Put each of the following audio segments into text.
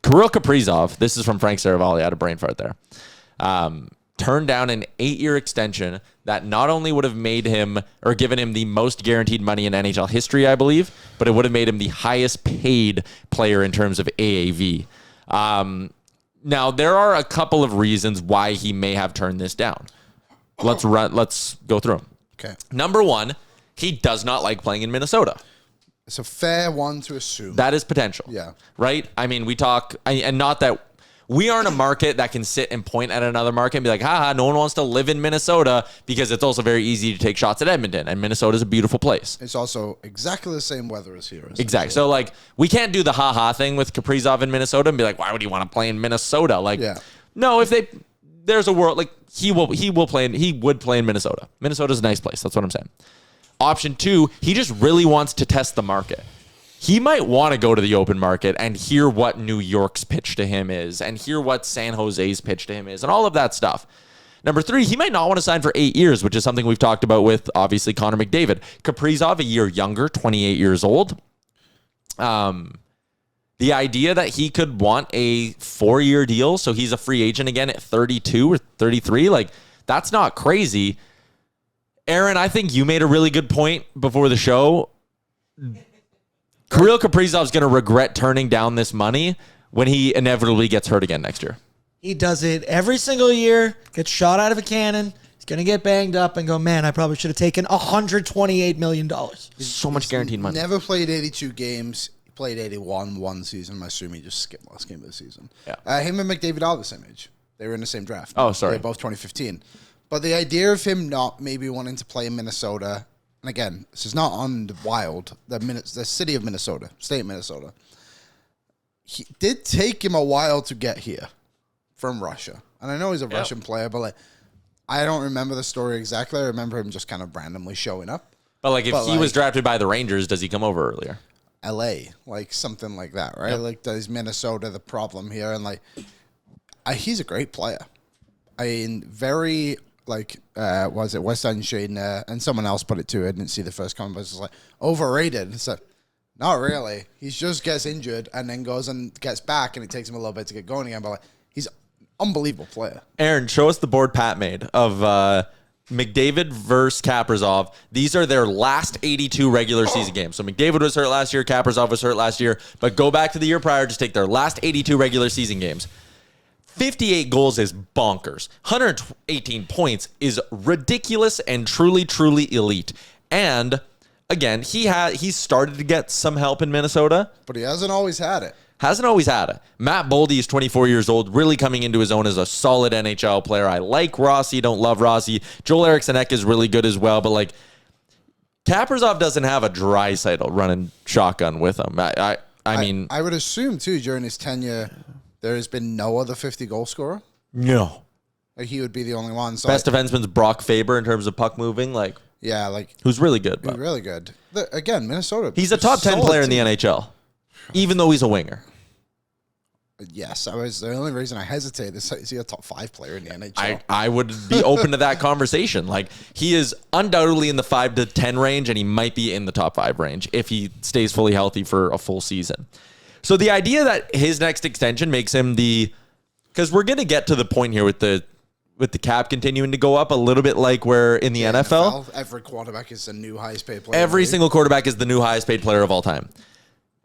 Kirill Kaprizov, this is from Frank Saravalli, I had a brain fart there, turned down an 8-year extension that not only would have made him or given him the most guaranteed money in NHL history, I believe, but it would have made him the highest paid player in terms of AAV. Now, there are a couple of reasons why he may have turned this down. Let's go through them. Okay. Number one, he does not like playing in Minnesota. It's a fair one to assume. That is potential. Yeah. Right? I mean, we talk, and not that we aren't a market that can sit and point at another market and be like, haha, no one wants to live in Minnesota, because it's also very easy to take shots at Edmonton, and Minnesota's a beautiful place. It's also exactly the same weather as here. Exactly. So, like, we can't do the haha thing with Kaprizov in Minnesota and be like, why would you want to play in Minnesota? Like, no, if there's a world, like, he would play in Minnesota. Minnesota's a nice place. That's what I'm saying. Option two, he just really wants to test the market. He might want to go to the open market and hear what New York's pitch to him is and hear what San Jose's pitch to him is and all of that stuff. Number three, he might not want to sign for 8 years, which is something we've talked about with, obviously, Connor McDavid. Kaprizov, a year younger, 28 years old. The idea that he could want a 4-year deal, so he's a free agent again at 32 or 33, like, that's not crazy. Aaron, I think you made a really good point before the show. Kirill Kaprizov's going to regret turning down this money when he inevitably gets hurt again next year. He does it every single year, gets shot out of a cannon. He's going to get banged up and go, man, I probably should have taken $128 million. So much guaranteed money. Never played 82 games. He played 81 one season. I assume he just skipped last game of the season. Yeah. Him and McDavid are the same age. They were in the same draft. Oh, sorry. They're both 2015. But the idea of him not maybe wanting to play in Minnesota, and again, this is not on the Wild, the city of Minnesota, state of Minnesota. He did take him a while to get here from Russia. And I know he's a Russian player, but like, I don't remember the story exactly. I remember him just kind of randomly showing up. But like, if he was drafted by the Rangers, does he come over earlier? LA, like something like that, right? Yep. Like, does Minnesota the problem here? And like, he's a great player. I mean, very... like, was it West End Shane and someone else put it too. I didn't see the first comment, but it's like, overrated. It's like, not really. He just gets injured and then goes and gets back, and it takes him a little bit to get going again. But like, he's an unbelievable player. Aaron, show us the board Pat made of McDavid versus Kaprizov. These are their last 82 regular season games. So McDavid was hurt last year, Kaprizov was hurt last year, but go back to the year prior, just take their last 82 regular season games. 58 goals is bonkers. 118 points is ridiculous and truly, truly elite. And again, he started to get some help in Minnesota, but he hasn't always had it. Matt Boldy is 24 years old, really coming into his own as a solid NHL player. I like Rossi, don't love Rossi. Joel Eriksson-Ek is really good as well, but like, Kaprizov doesn't have a Draisaitl running shotgun with him. I mean, I would assume too during his tenure, there has been no other 50 goal scorer. No. Like, he would be the only one. So best defenseman's Brock Faber in terms of puck moving. Like, yeah, like, who's really good. He's really good. Again, Minnesota. He's a top 10 player in the NHL, even though he's a winger. Yes, the only reason I hesitate is he a top 5 player in the NHL? I would be open to that conversation. Like, he is undoubtedly in the 5 to 10 range, and he might be in the top 5 range if he stays fully healthy for a full season. So the idea that his next extension makes him because we're going to get to the point here with the cap continuing to go up a little bit like we're in the NFL. Every quarterback is the new highest paid player. Every single quarterback is the new highest paid player of all time.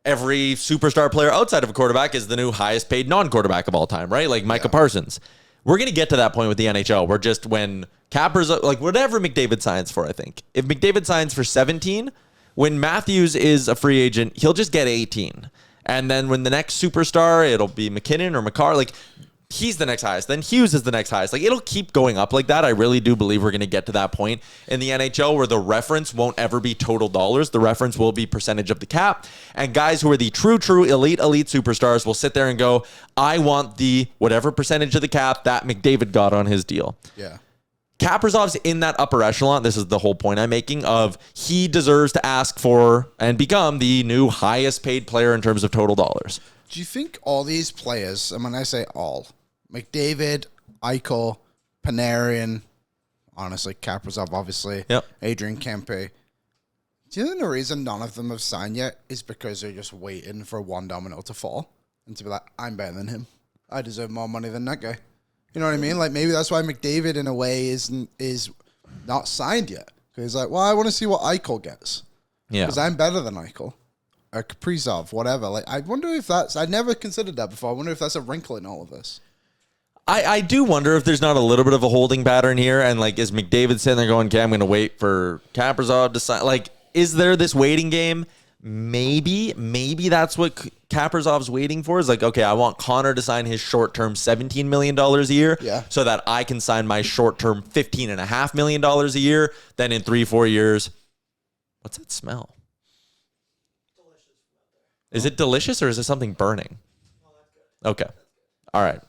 Every superstar player outside of a quarterback is the new highest paid non-quarterback of all time, right? Like Micah Parsons. We're going to get to that point with the NHL. We're just when Kaprizov, like whatever McDavid signs for, I think. If McDavid signs for 17, when Matthews is a free agent, he'll just get 18. And then when the next superstar, it'll be McKinnon or McCarr. Like, he's the next highest. Then Hughes is the next highest. Like, it'll keep going up like that. I really do believe we're going to get to that point in the NHL where the reference won't ever be total dollars. The reference will be percentage of the cap. And guys who are the true elite superstars will sit there and go, I want the whatever percentage of the cap that McDavid got on his deal. Yeah. Kaprizov's in that upper echelon. This is the whole point I'm making of he deserves to ask for and become the new highest paid player in terms of total dollars. Do you think all these players, and when I say all, McDavid, Eichel, Panarin, honestly, Kaprizov, obviously, Adrian Kempe, do you think the reason none of them have signed yet is because they're just waiting for one domino to fall? and to be like, I'm better than him. I deserve more money than that guy. You know what I mean? Like, maybe that's why McDavid, in a way, is not signed yet. Because he's like, well, I want to see what Eichel gets. Yeah. Because I'm better than Eichel. Or Kaprizov, whatever. Like, I wonder if that's... I never considered that before. I wonder if that's a wrinkle in all of this. I do wonder if there's not a little bit of a holding pattern here. And, like, is McDavid sitting there going, okay, I'm going to wait for Kaprizov to sign? Like, is there this waiting game? Maybe that's what Kaprizov's waiting for. Is like, okay, I want Connor to sign his short-term $17 million a year so that I can sign my short-term $15.5 million a year. Then in 3-4 years, what's that smell? Is it delicious or is it something burning? Okay. All right.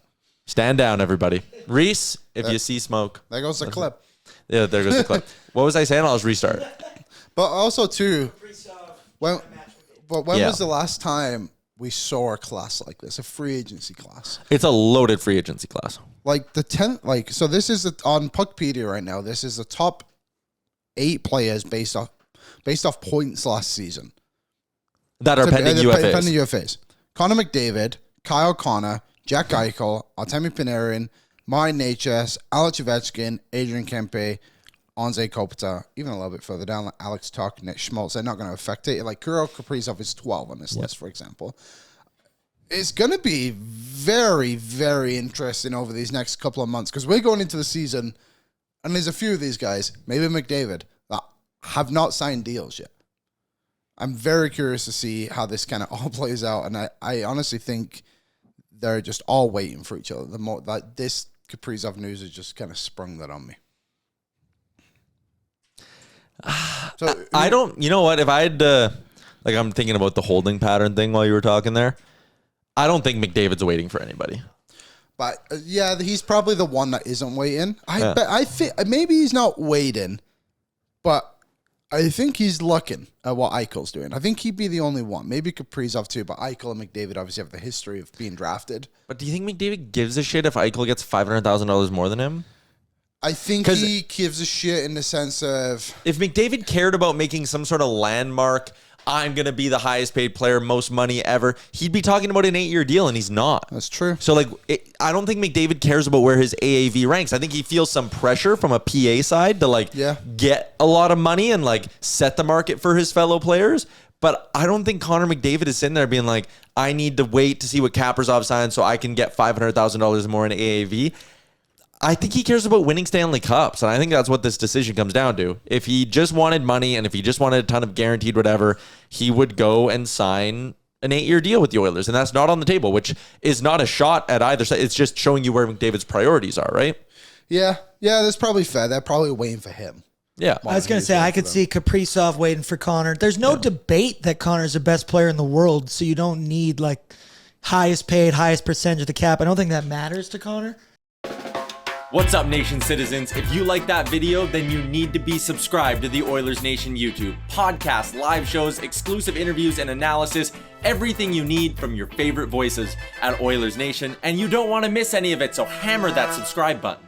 Stand down, everybody. Reese, if you see smoke. There goes the clip. Yeah, there goes the clip. What was I saying? I'll just restart. But also, too, when was the last time we saw a class like this, a free agency class? It's a loaded free agency class. Like the 10th, like, so this is on Puckpedia right now. This is the top 8 players based off points last season That are pending UFAs. Pending UFAs. Connor McDavid, Kyle Connor, Jack Eichel, Artemi Panarin, Martin Necas, Alex Ovechkin, Adrian Kempe, Anze Kopitar, even a little bit further down, like Alex Tuch, Nick Schmaltz. They're not going to affect it. Like Kirill Kaprizov is 12 on this list, for example. It's going to be very, very interesting over these next couple of months because we're going into the season, and there's a few of these guys, maybe McDavid, that have not signed deals yet. I'm very curious to see how this kind of all plays out, and I honestly think they're just all waiting for each other. The more that this Kaprizov news has just kind of sprung that on me. So I don't, you know what? If I had to, like, I'm thinking about the holding pattern thing while you were talking there. I don't think McDavid's waiting for anybody. But yeah, he's probably the one that isn't waiting. I think maybe he's not waiting, but I think he's looking at what Eichel's doing. I think he'd be the only one. Maybe Kaprizov too, but Eichel and McDavid obviously have the history of being drafted. But do you think McDavid gives a shit if Eichel gets $500,000 more than him? I think he gives a shit in the sense of... If McDavid cared about making some sort of landmark, I'm going to be the highest paid player, most money ever, he'd be talking about an 8-year deal, and he's not. That's true. So, like, I don't think McDavid cares about where his AAV ranks. I think he feels some pressure from a PA side to, like, get a lot of money and, like, set the market for his fellow players. But I don't think Connor McDavid is sitting there being like, I need to wait to see what Kaprizov signs so I can get $500,000 more in AAV. I think he cares about winning Stanley Cups, and I think that's what this decision comes down to. If he just wanted money and if he just wanted a ton of guaranteed whatever, he would go and sign an 8-year deal with the Oilers, and that's not on the table, which is not a shot at either side. It's just showing you where McDavid's priorities are, right? Yeah, that's probably fair. They're probably waiting for him. Yeah. I was going to say, I could see Kaprizov waiting for Connor. There's no debate that Connor's the best player in the world, so you don't need, like, highest paid, highest percentage of the cap. I don't think that matters to Connor. What's up, Nation citizens? If you like that video, then you need to be subscribed to the Oilers Nation YouTube. Podcasts, live shows, exclusive interviews, and analysis. Everything you need from your favorite voices at Oilers Nation. And you don't want to miss any of it, so hammer that subscribe button.